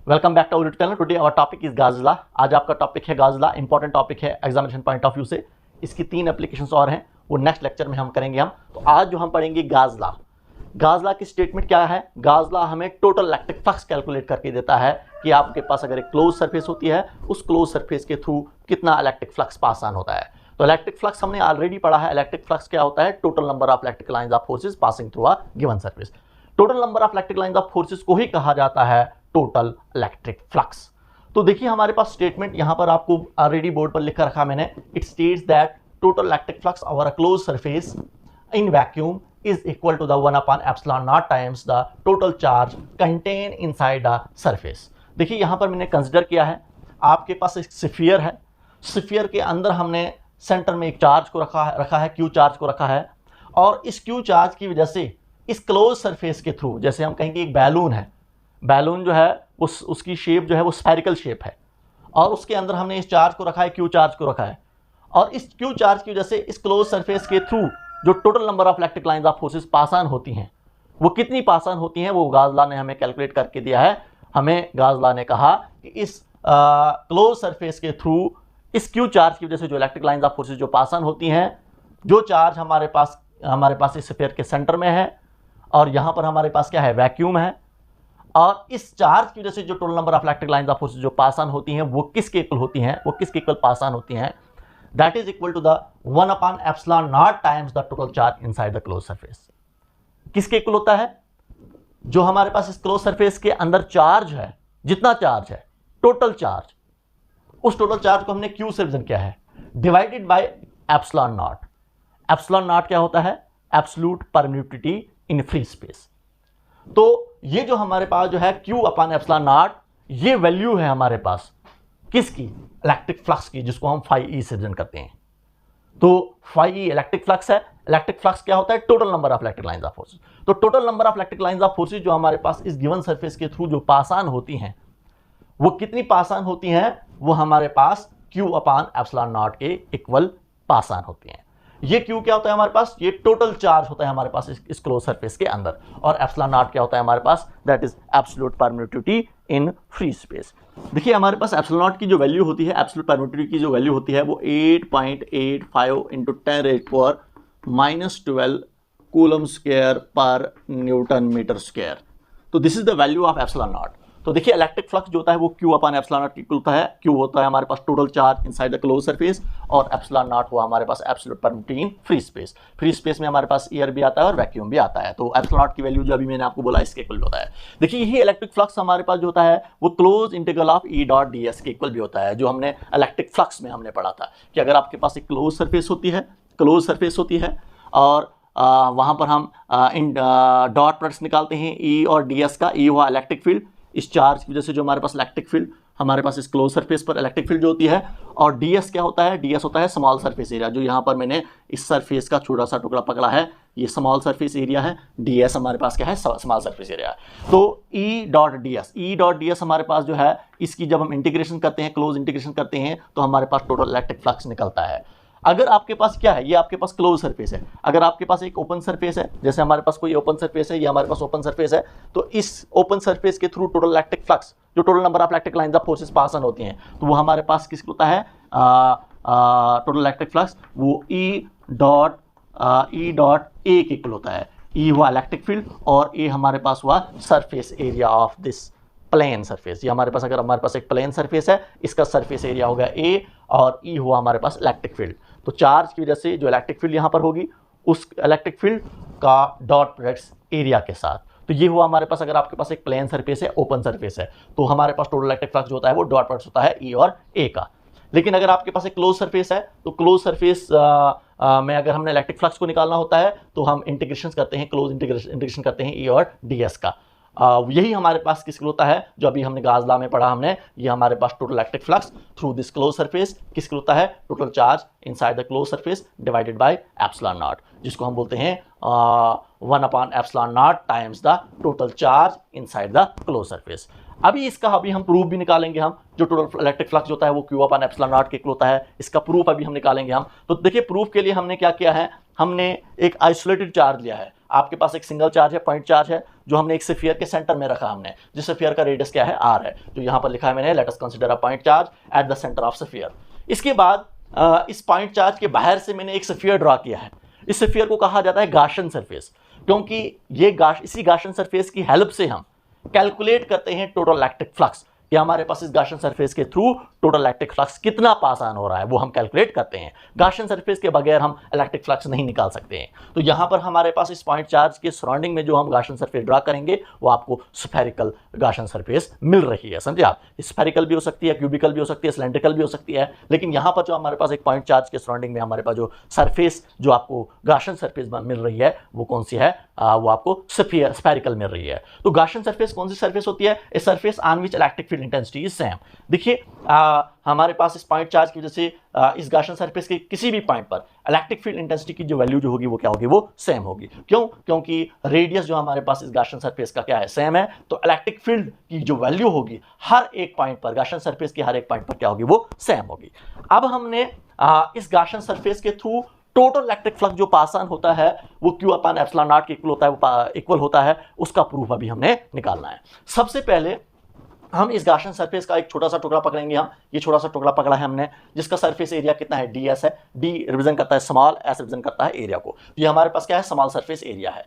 Welcome back to our channel. Today our topic is Gauss law. आज आपका topic है Gauss law. Important topic है examination point of view से। इसकी 3 applications और हैं, वो नेक्स्ट लेक्चर में हम करेंगे। तो आज जो हम पढ़ेंगे गाउस लॉ। गाउस लॉ की स्टेटमेंट क्या है? गाउस लॉ हमें टोटल इलेक्ट्रिक फ्लक्स कैलकुलेट करके देता है कि आपके पास अगर एक क्लोज सरफेस होती है, उस क्लोज सरफेस के थ्रू कितना इलेक्ट्रिक फ्लक्स पास ऑन होता है। तो इलेक्ट्रिक फ्लक्स हमने ऑलरेडी पढ़ा है। इलेक्ट्रिक फ्लक्स क्या होता है? Total number of electric lines of forces passing through a given surface. Total number of electric lines of forces को ही कहा जाता है टोटल इलेक्ट्रिक फ्लक्स। तो देखिए हमारे पास स्टेटमेंट यहां पर आपको ऑलरेडी बोर्ड पर लिख रखा मैंने। It states that total electric flux over a close surface in vacuum is equal to the 1 upon epsilon naught times the total charge contained inside the surface। देखिए यहाँ पर मैंने कंसिडर किया है, आपके पास एक स्फीयर है। स्फीयर के अंदर हमने सेंटर में एक चार्ज को रखा है, क्यू चार्ज को रखा है। और इस क्यू चार्ज की वजह से इस क्लोज सरफेस के थ्रू, जैसे हम कहेंगे एक बैलून है, बैलून जो है उसकी शेप जो है वो स्फेरिकल शेप है, और उसके अंदर हमने इस चार्ज को रखा है, क्यू चार्ज को रखा है। और इस क्यू चार्ज की वजह से इस क्लोज सरफेस के थ्रू जो total number of electric lines of forces pass on होती हैं, वो कितनी पास ऑन होती हैं, वो गाउस लॉ ने हमें कैलकुलेट करके दिया है। हमें गाउस लॉ ने कहा कि इस क्लोज सरफेस के थ्रू इस क्यू चार्ज की वजह से जो इलेक्ट्रिक लाइंस ऑफ फोर्सेस जो पास ऑन होती हैं, जो चार्ज हमारे पास इस स्फीयर के सेंटर में है, और यहाँ पर हमारे पास क्या है, वैक्यूम है, और इस चार्ज की वजह से जो total number of electric lines of forces जो पास ऑन होती हैं, वो किसके इक्वल होती हैं, वो किसके इक्वल पास ऑन होती हैं? That is equal to the 1 upon epsilon naught times the total charge inside the closed surface। किसके इक्वल होता है? जो हमारे पास इस क्लोज सरफेस के अंदर चार्ज है, जितना चार्ज है, टोटल चार्ज, उस टोटल चार्ज को हमने Q से रिप्रेजेंट किया है, divided by epsilon not. Epsilon not क्या होता है? Absolute permittivity in free space. तो ये जो हमारे पास जो है Q अपॉन एप्सिलॉन नॉट, ये वैल्यू है हमारे पास किसकी? इलेक्ट्रिक फ्लक्स की, जिसको हम फाई ई से रिप्रेजेंट करते हैं। तो फाई ई इलेक्ट्रिक फ्लक्स है। इलेक्ट्रिक फ्लक्स क्या होता है? Total number of electric lines of forces. तो total number of electric lines of forces जो हमारे पास इस गिवन सरफेस के थ्रू जो पास ऑन होती हैं, वो कितनी पास ऑन होती हैं? वो हमारे पास Q अपॉन एप्सिलॉन नॉट के इक्वल पास ऑन होती हैं। ये Q क्या होता है हमारे पास? ये टोटल चार्ज होता है हमारे पास इस क्लोज सरफेस के अंदर। और एप्सिलॉन नॉट क्या होता है हमारे पास? That is absolute permittivity in free space. देखिए हमारे पास एप्सिलॉन नॉट की जो वैल्यू होती है, एब्सोल्यूट परमिटिविटी की जो वैल्यू होती है, वो 8.85 इंटू 10⁻⁻12 कूलम स्क्वायर पर न्यूटन मीटर स्क्वायर। तो this is the value of epsilon naught. तो देखिए इलेक्ट्रिक फ्लक्स जो होता है वो Q upon epsilon naught equal होता है। Q होता है हमारे पास total charge inside the close surface, और एप्सिलॉन नॉट हुआ हमारे पास absolute permittivity in free space. Free space में हमारे पास एयर भी आता है और वैक्यूम भी आता है। तो एप्सिलॉन नॉट की वैल्यू जो अभी मैंने आपको बोला इसके इक्वल होता है। देखिए यही इलेक्ट्रिक फ्लक्स हमारे पास जो होता है वो close integral of E dot ds के इक्वल भी होता है, जो हमने इलेक्ट्रिक फ्लक्स में हमने पढ़ा था कि अगर आपके पास एक क्लोज सरफेस होती है और वहाँ पर हम इन डॉट प्रोडक्ट्स निकालते हैं E और ds का। E हुआ इलेक्ट्रिक फील्ड, इस चार्ज की वजह से जो हमारे पास इलेक्ट्रिक फील्ड, हमारे पास इस क्लोज सरफेस पर इलेक्ट्रिक फील्ड जो होती है। और ds क्या होता है? ds होता है स्मॉल सरफेस एरिया। जो यहाँ पर मैंने इस सरफेस का छोटा सा टुकड़ा पकड़ा है, ये स्मॉल सरफेस एरिया है। ds हमारे पास क्या है? Small surface area. तो E डॉट ds हमारे पास जो है, इसकी जब हम इंटीग्रेशन करते हैं, क्लोज इंटीग्रेशन करते हैं, तो हमारे पास टोटल इलेक्ट्रिक फ्लक्स निकलता है। अगर आपके पास क्या है, ये आपके पास क्लोज सरफेस है। अगर आपके पास एक ओपन सरफेस है, जैसे हमारे पास कोई ओपन सरफेस है, ये हमारे पास ओपन सरफेस है, तो इस ओपन सरफेस के थ्रू टोटल इलेक्ट्रिक फ्लक्स, जो total number of electric lines of forces pass on होती हैं, तो वो हमारे पास किसको होता है? टोटल इलेक्ट्रिक फ्लक्स वो E डॉट A के इक्वल होता है। E हुआ इलेक्ट्रिक फील्ड और A हमारे पास हुआ surface area of this plane surface. ये हमारे पास, अगर हमारे पास एक प्लेन सरफेस है, इसका सरफेस एरिया होगा A, और E हुआ हमारे पास इलेक्ट्रिक फील्ड। तो चार्ज की वजह से जो इलेक्ट्रिक फील्ड यहाँ पर होगी, उस इलेक्ट्रिक फील्ड का डॉट प्रोडक्ट्स एरिया के साथ। तो ये हुआ हमारे पास, अगर आपके पास एक प्लेन सरफेस है, ओपन सरफेस है, तो हमारे पास टोटल इलेक्ट्रिक फ्लक्स जो होता है वो डॉट प्रोडक्ट्स होता है E और A का। लेकिन अगर आपके पास एक क्लोज सरफेस है, तो क्लोज सरफेस में अगर हमने इलेक्ट्रिक फ्लक्स को निकालना होता है, तो हम इंटीग्रेशन करते हैं, क्लोज इंटीग्रेशन करते हैं E और ds का। यही हमारे पास किसके होता है, जो अभी हमने गाउस लॉ में पढ़ा हमने, ये हमारे पास total electric flux through this close surface किसके होता है? Total charge inside the close surface divided by epsilon naught, जिसको हम बोलते हैं 1 upon epsilon naught times the total charge inside the close surface. अभी हम प्रूफ भी निकालेंगे। हम जो टोटल इलेक्ट्रिक फ्लक्स होता है वो Q अपॉन एप्सिलॉन नॉट के इक्वल होता है, इसका प्रूफ अभी हम निकालेंगे हम। तो देखिए प्रूफ के लिए हमने क्या किया है, हमने एक आइसोलेटेड चार्ज लिया है। आपके पास एक सिंगल चार्ज है, पॉइंट चार्ज है, जो हमने एक स्फीयर के सेंटर में रखा हमने, जिस स्फीयर का रेडियस क्या है, आर है, जो यहाँ पर लिखा है मैंने, let us consider a point charge at the centre of sphere. इसके बाद इस पॉइंट चार्ज के बाहर से मैंने एक स्फीयर ड्रा किया है। इस स्फीयर को कहा जाता है गाशियन सरफेस, क्योंकि ये इसी गाशियन सरफेस की हेल्प से हम कैलकुलेट करते हैं टोटल इलेक्ट्रिक फ्लक्स, कि हमारे पास इस गाशियन सरफेस के थ्रू टोटल इलेक्ट्रिक फ्लक्स कितना पास ऑन हो रहा है, वो हम कैलकुलेट करते हैं। गाशियन सरफेस के बगैर हम इलेक्ट्रिक फ्लक्स नहीं निकाल सकते हैं। तो यहाँ पर हमारे पास इस पॉइंट चार्ज के सराउंडिंग में जो हम गाशियन सरफेस ड्रा करेंगे वो आपको स्फेरिकल गाशियन सरफेस मिल रही है, समझे आप। स्फेरिकल भी हो सकती है, क्यूबिकल भी हो सकती है, सिलेंड्रिकल भी हो सकती है, लेकिन यहाँ पर जो हमारे पास एक पॉइंट चार्ज के सराउंडिंग में हमारे पास जो सरफेस जो आपको गाशियन सरफेस मिल रही है वो कौन सी है, वो आपको स्फेरिकल मिल रही है। तो गाशियन सरफेस कौन सी सरफेस होती है, a surface on which electric field intensity is same. देखिए हमारे पास इस पॉइंट चार्ज की वजह से इस गाशियन सरफेस के किसी भी पॉइंट पर इलेक्ट्रिक फील्ड इंटेंसिटी की जो वैल्यू जो होगी वो क्या होगी, वो सेम होगी। क्यों? क्योंकि रेडियस जो हमारे पास इस गाशियन सरफेस का क्या है, सेम है। तो इलेक्ट्रिक फील्ड की जो वैल्यू होगी हर एक पॉइंट पर, गाशियन सरफेस के हर एक पॉइंट पर क्या होगी, वो सेम होगी। अब हमने इस गाशियन सरफेस के थ्रू टोटल इलेक्ट्रिक फ्लक्स जो पास ऑन होता है वो Q अपॉन एप्सिलॉन नॉट के इक्वल होता है, वो इक्वल होता है, उसका प्रूफ अभी हमने निकालना है। सबसे पहले हम इस गाशियन सरफेस का एक छोटा सा टुकड़ा पकड़ेंगे। हम ये छोटा सा टुकड़ा पकड़ा है हमने, जिसका सरफेस एरिया कितना है, ds है। d रिप्रेजेंट करता है स्मॉल, s रिप्रेजेंट करता है एरिया को। तो ये हमारे पास क्या है, स्मॉल सरफेस एरिया है।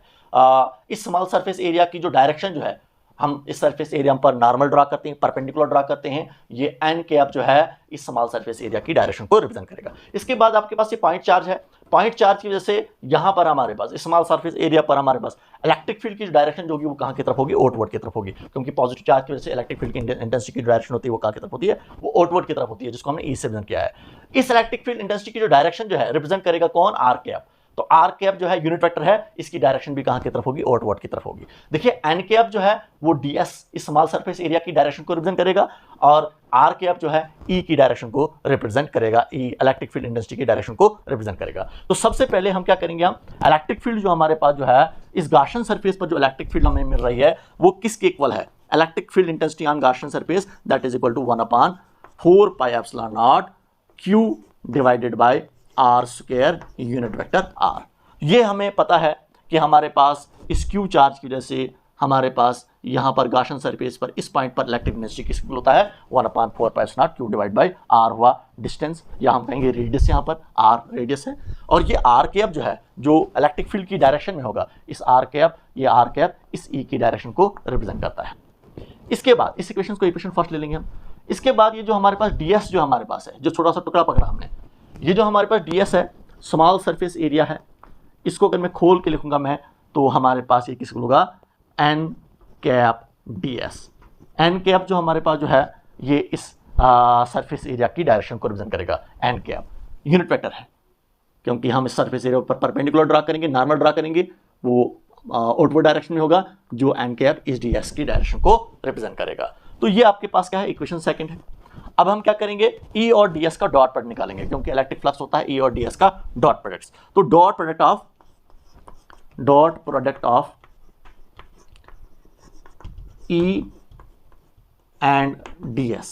इस स्मॉल सरफेस एरिया की जो डायरेक्शन जो है, हम इस सरफेस एरिया पर नॉर्मल ड्रा करते हैं, परपेंडिकुलर ड्रा करते हैं। ये n कैप जो है इस स्मॉल सरफेस एरिया की डायरेक्शन को रिप्रेजेंट करेगा। इसके बाद आपके पास ये पॉइंट चार्ज है। पॉइंट चार्ज की वजह से यहाँ पर हमारे पास स्मॉल सरफेस एरिया पर हमारे पास इलेक्ट्रिक फील्ड की डायरेक्शन जो होगी वो कहाँ की तरफ होगी, आउटवर्ड की तरफ होगी, क्योंकि पॉजिटिव चार्ज की वजह से इलेक्ट्रिक फील्ड की इंटेंसिटी की डायरेक्शन होती है वो कहाँ की तरफ होती है, वो आउटवर्ड की तरफ होती है, जिसको हमने ई से रिप्रेजेंट किया है। इस इलेक्ट्रिक फील्ड इंटेंसिटी की जो डायरेक्शन जो है रिप्रेजेंट करेगा कौन, आर कैप। तो आर कैप जो है यूनिट वेक्टर है, इसकी डायरेक्शन भी कहां की तरफ होगी, आउटवर्ड की तरफ होगी। देखिए एन कैप जो है वो ds इस स्मॉल सरफेस एरिया की डायरेक्शन को रिप्रेजेंट करेगा, और आर कैप जो है ई की डायरेक्शन को रिप्रेजेंट करेगा, ई इलेक्ट्रिक फील्ड इंटेंसिटी की डायरेक्शन को रिप्रेजेंट करेगा। तो सबसे पहले हम क्या करेंगे, हम इलेक्ट्रिक फील्ड जो हमारे पास जो है इस गाशियन सरफेस पर जो इलेक्ट्रिक फील्ड हमें मिल रही है वो किसके इक्वल है, electric field intensity on Gaussian surface that is equal to 1/4 pi epsilon naught q divided by r square unit vector r। ये हमें पता है कि हमारे पास इस Q चार्ज की वजह से हमारे पास यहाँ पर गाशियन सरफेस पर इस पॉइंट पर इलेक्ट्रिक इंटेंसिटी किस इक्वल होता है, 1/4 pi epsilon naught q divide by r हुआ डिस्टेंस, या हम कहेंगे रेडियस, यहाँ पर r रेडियस है। और ये r कैप जो है जो इलेक्ट्रिक फील्ड की डायरेक्शन में होगा, इस r कैप, ये r कैप इस e की डायरेक्शन को रिप्रेजेंट करता है। इसके बाद इस इक्वेशन को इक्वेशन फर्स्ट ले लेंगे हम। इसके बाद ये जो हमारे पास ds जो हमारे पास है, जो छोटा सा टुकड़ा पकड़ा हमने, ये जो हमारे पास ds है स्मॉल सरफेस एरिया है, इसको अगर मैं खोल के लिखूंगा मैं, तो हमारे पास ये किसको होगा, n cap ds। n cap जो हमारे पास जो है ये इस सरफेस एरिया की डायरेक्शन को रिप्रेजेंट करेगा। n कैप यूनिट वेक्टर है, क्योंकि हम इस सरफेस एरिया पर परपेंडिकुलर ड्रा करेंगे, नॉर्मल ड्रा करेंगे, वो आउटवर्ड डायरेक्शन में होगा, जो n कैप इस ds की डायरेक्शन को रिप्रेजेंट करेगा। तो ये आपके पास क्या है, इक्वेशन सेकंड है। अब हम क्या करेंगे, E और ds का डॉट प्रोडक्ट निकालेंगे, क्योंकि इलेक्ट्रिक फ्लक्स होता है E और ds का डॉट प्रोडक्ट। तो dot product of E and ds,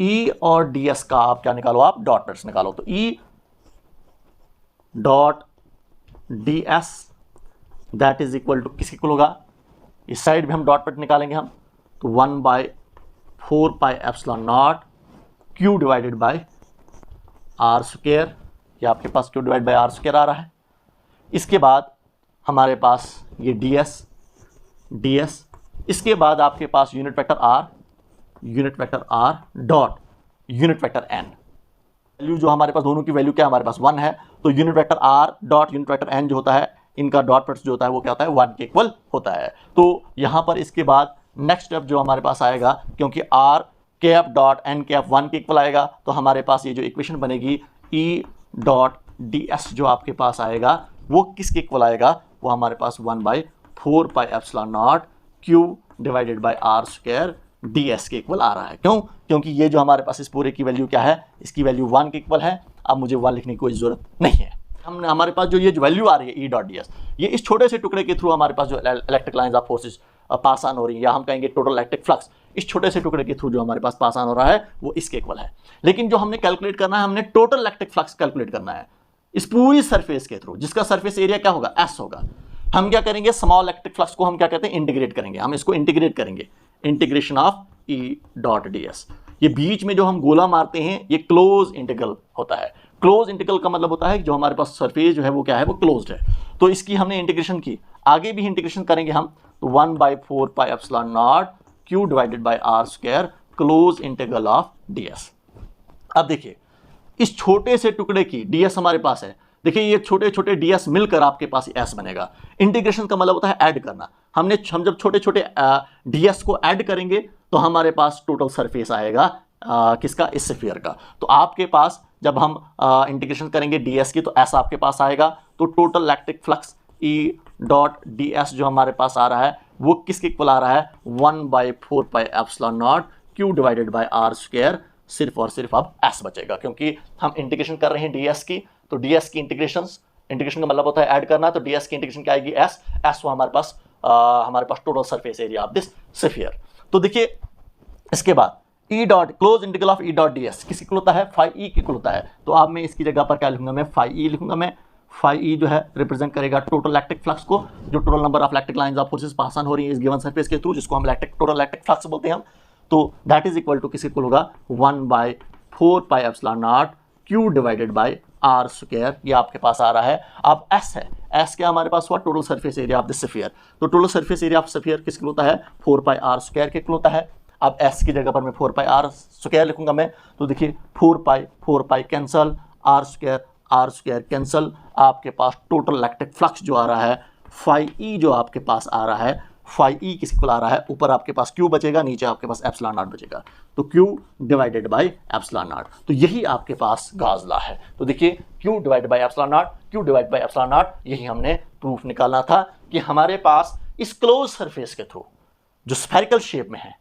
E और ds का आप क्या निकालो, आप डॉट प्रोडक्ट निकालो। तो E dot ds that is equal to किसके इक्वल होगा, इस साइड भी हम डॉट प्रोडक्ट निकालेंगे हम, तो 1/4 pi epsilon naught q divided by r square, ये आपके पास q divide by r square आ रहा है। इसके बाद हमारे पास ये ds, इसके बाद आपके पास unit vector r dot unit vector n। Value जो हमारे पास दोनों की वैल्यू क्या हमारे पास 1 है, तो unit vector r dot unit vector n जो होता है, इनका डॉट प्रोडक्ट जो होता है वो क्या होता है, 1 के इक्वल होता है। तो यहाँ पर इसके बाद नेक्स्ट स्टेप जो हमारे पास आएगा, क्योंकि r cap dot n cap 1 के इक्वल आएगा, तो हमारे पास ये जो इक्वेशन बनेगी E डॉट ds जो आपके पास आएगा वो किसके इक्वल आएगा, वो हमारे पास 1/4 pi epsilon naught q divided by r square ds के इक्वल आ रहा है। क्यों? क्योंकि ये जो हमारे पास इस पूरे की वैल्यू क्या है, इसकी वैल्यू 1 के इक्वल है। अब मुझे 1 लिखने की कोई जरूरत नहीं है। हमने हमारे पास जो ये जो वैल्यू आ रही है E डॉट ds, ये इस छोटे से टुकड़े के थ्रू हमारे पास जो electric lines of forces pass on हो रही है, या हम कहेंगे टोटल इलेक्ट्रिक फ्लक्स, इस छोटे से टुकड़े के थ्रू जो हमारे पास पास ऑन हो रहा है वो इसके इक्वल है। लेकिन जो हमने कैलकुलेट करना है, हमने टोटल इलेक्ट्रिक फ्लक्स कैलकुलेट करना है इस पूरी सरफेस के थ्रू, जिसका सरफेस एरिया क्या होगा, S होगा। हम क्या करेंगे, स्मॉल इलेक्ट्रिक फ्लक्स को हम क्या कहते हैं, इंटीग्रेट करेंगे, हम इसको इंटीग्रेट करेंगे, integration of E dot ds। ये बीच में जो हम गोला मारते हैं ये क्लोज इंटीग्रल होता है। क्लोज इंटीग्रल का मतलब होता है कि जो हमारे पास सरफेस जो है वो क्या है, वो क्लोज्ड है। तो इसकी हमने इंटीग्रेशन की, आगे भी इंटीग्रेशन करेंगे हम, तो 1/4 pi epsilon naught q divided by r square close integral of ds। अब देखिए इस छोटे से टुकड़े की ds हमारे पास है, देखिए ये छोटे छोटे ds मिलकर आपके पास s बनेगा। इंटीग्रेशन का मतलब होता है ऐड करना। हम जब छोटे छोटे ds को ऐड करेंगे तो हमारे पास टोटल सरफेस आएगा किसका, इस स्फीयर का। तो आपके पास जब हम इंटीग्रेशन करेंगे ds की तो s आपके पास आएगा। तो total electric flux E dot ds जो हमारे पास आ रहा है वो किसके इक्वल आ रहा है, 1/4 pi epsilon naught q divided by r square. सिर्फ और सिर्फ अब s बचेगा, क्योंकि हम इंटीग्रेशन कर रहे हैं ds की। तो ds की इंटीग्रेशन का मतलब होता है ऐड करना। तो ds की इंटीग्रेशन क्या आएगी, s वो हमारे पास total surface area of this sphere. तो देखिए इसके बाद E dot close integral of E dot ds किसकी इक्वल होता है, फाई E की इक्वल होता है। तो अब मैं इसकी जगह पर क्या लिखूंगा, मैं फाई E लिखूंगा। मैं फाई E जो है रिप्रेजेंट करेगा टोटल इलेक्ट्रिक फ्लक्स को, जो total number of electric lines of forces pass on हो रही है इस गिवन सरफेस के थ्रू, जिसको हम टोटल इलेक्ट्रिक फ्लक्स बोलते हैं हम। तो दैट इज इक्वल टू किसके इक्वल होगा, 1/4 pi epsilon naught q divided by r square. ये आपके पास आ रहा है। अब s है, s क्या हमारे पास हुआ, total surface area of this sphere. तो total surface area of sphere किसके होता है, 4 पाई r स्क्वायर के होता है। अब s की जगह पर मैं 4 पाई r स्क्वायर लिखूंगा मैं। तो देखिए 4 पाई कैंसल, r स्क्वायर कैंसल। आपके पास टोटल इलेक्ट्रिक फ्लक्स जो आ रहा है फाई E जो आपके पास आ रहा है, फाई E किसके इक्वल आ रहा है, ऊपर आपके पास q बचेगा, नीचे आपके पास एप्सिलॉन नॉट बचेगा। तो q divided by epsilon naught. तो यही आपके पास गॉस लॉ है। तो देखिए q divided by epsilon naught, q divided by epsilon naught, यही हमने प्रूफ निकालना था कि हमारे पास इस क्लोज सरफेस के थ्रू जो स्फेरिकल शेप में है,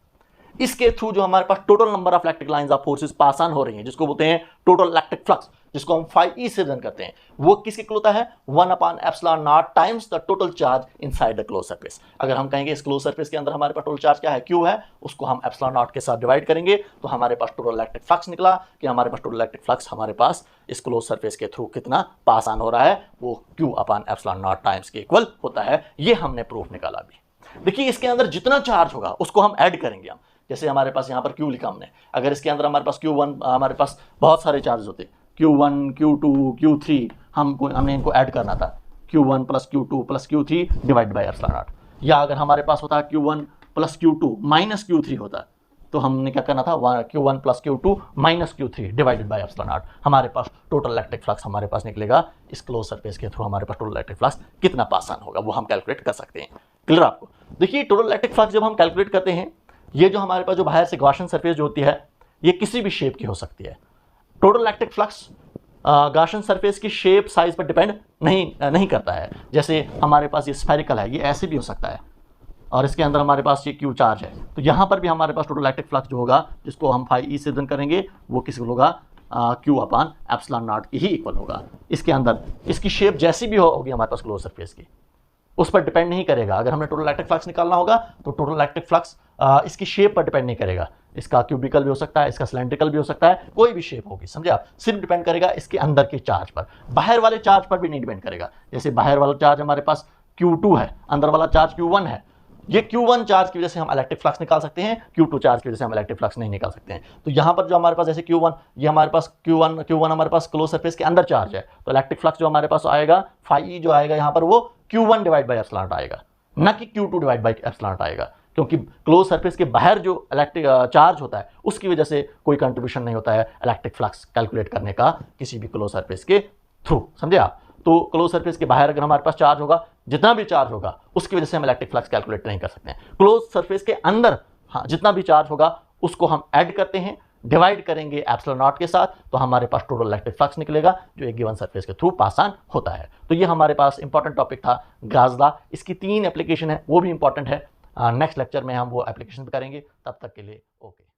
इसके थ्रू जो हमारे पास total number of electric lines of forces pass on हो रही हैं, जिसको बोलते हैं टोटल इलेक्ट्रिक फ्लक्स, जिसको हम फाई E से रिप्रेजेंट करते हैं, वो किसके इक्वल होता है, 1 epsilon naught times the total charge inside the close surface. अगर हम कहेंगे इस क्लोज सरफेस के अंदर हमारे पास टोटल चार्ज क्या है, Q है, उसको हम एप्सिलॉन नॉट के साथ डिवाइड करेंगे तो हमारे पास टोटल इलेक्ट्रिक फ्लक्स निकला कि हमारे पास टोटल इलेक्ट्रिक फ्लक्स हमारे पास इस क्लोज सरफेस के थ्रू कितना पास ऑन हो रहा है, वो Q upon epsilon naught times के इक्वल होता है। ये हमने प्रूफ निकाला भी। देखिए इसके अंदर जितना चार्ज होगा उसको हम ऐड करेंगे। हम जैसे हमारे पास यहाँ पर Q लिखा हमने, अगर इसके अंदर हमारे पास Q1, हमारे पास बहुत सारे चार्ज होते, Q1, Q2, Q3, हमने इनको ऐड करना था, Q1 plus Q2 plus Q3 divide by epsilon not. या अगर हमारे पास होता Q1 plus Q2 minus Q3 होता, तो हमने क्या करना था, Q1 plus Q2 minus Q3 divided by epsilon not. हमारे पास टोटल इलेक्ट्रिक फ्लक्स हमारे पास निकलेगा, इस क्लोज सरफेस के थ्रू हमारे पास टोटल इलेक्ट्रिक फ्लक्स कितना पास ऑन होगा वो हम कैलकुलेट कर सकते हैं। क्लियर आपको। देखिए टोटल इलेक्ट्रिक फ्लक्स जब हम कैलकुलेट करते हैं, ये जो हमारे पास जो बाहर से गॉसियन सरफेस जो होती है ये किसी भी शेप की हो सकती है। Total electric flux Gaussian surface की शेप साइज पर डिपेंड नहीं करता है। जैसे हमारे पास ये स्फेरिकल है, ये ऐसे भी हो सकता है, और इसके अंदर हमारे पास ये Q चार्ज है, तो यहाँ पर भी हमारे पास टोटल इलेक्ट्रिक फ्लक्स जो होगा, जिसको हम फाई E से रिप्रेजेंट करेंगे, वो किस होगा, Q अपॉन एप्सिलॉन नॉट की ही इक्वल होगा। इसके अंदर इसकी शेप जैसी भी होगी हमारे पास क्लोज सरफेस की, उस पर डिपेंड नहीं करेगा। अगर हमने टोटल इलेक्ट्रिक फ्लक्स निकालना होगा तो टोटल इलेक्ट्रिक फ्लक्स इसकी शेप पर डिपेंड नहीं करेगा। इसका क्यूबिकल भी हो सकता है, इसका सिलेंड्रिकल भी हो सकता है, कोई भी शेप होगी, समझे आप। सिर्फ डिपेंड करेगा इसके अंदर के चार्ज पर, बाहर वाले चार्ज पर भी नहीं डिपेंड करेगा। जैसे बाहर वाला चार्ज हमारे पास Q2 है, अंदर वाला चार्ज Q1 है, ये Q1 चार्ज की वजह से हम इलेक्ट्रिक फ्लक्स निकाल सकते हैं, Q2 चार्ज की वजह से हम इलेक्ट्रिक फ्लक्स नहीं निकाल सकते हैं। तो यहाँ पर जो हमारे पास जैसे Q1, ये हमारे पास Q1 हमारे पास क्लोज सरफेस के अंदर चार्ज है, तो इलेक्ट्रिक फ्लक्स जो हमारे पास आएगा फाई E जो आएगा यहाँ पर, वो Q1 divide by epsilon not आएगा, ना कि Q2 divide by epsilon not आएगा, क्योंकि क्लोज सरफेस के बाहर जो इलेक्ट्रिक चार्ज होता है उसकी वजह से कोई कंट्रीब्यूशन नहीं होता है इलेक्ट्रिक फ्लक्स कैलकुलेट करने का किसी भी क्लोज सरफेस के थ्रू, समझे आप। तो क्लोज सरफेस के बाहर अगर हमारे पास चार्ज होगा, जितना भी चार्ज होगा, उसकी वजह से हम इलेक्ट्रिक फ्लक्स कैलकुलेट नहीं कर सकते हैं। क्लोज सरफेस के अंदर हाँ जितना भी चार्ज होगा उसको हम ऐड करते हैं, डिवाइड करेंगे एप्सिलॉन नॉट के साथ, तो हमारे पास टोटल इलेक्ट्रिक फ्लक्स निकलेगा जो एक गिवन सरफेस के थ्रू पास ऑन होता है। तो ये हमारे पास इंपॉर्टेंट टॉपिक था गॉस लॉ। इसकी 3 एप्लीकेशन है, वो भी इंपॉर्टेंट है। नेक्स्ट लेक्चर में हम वो एप्लीकेशन करेंगे। तब तक के लिए ओके।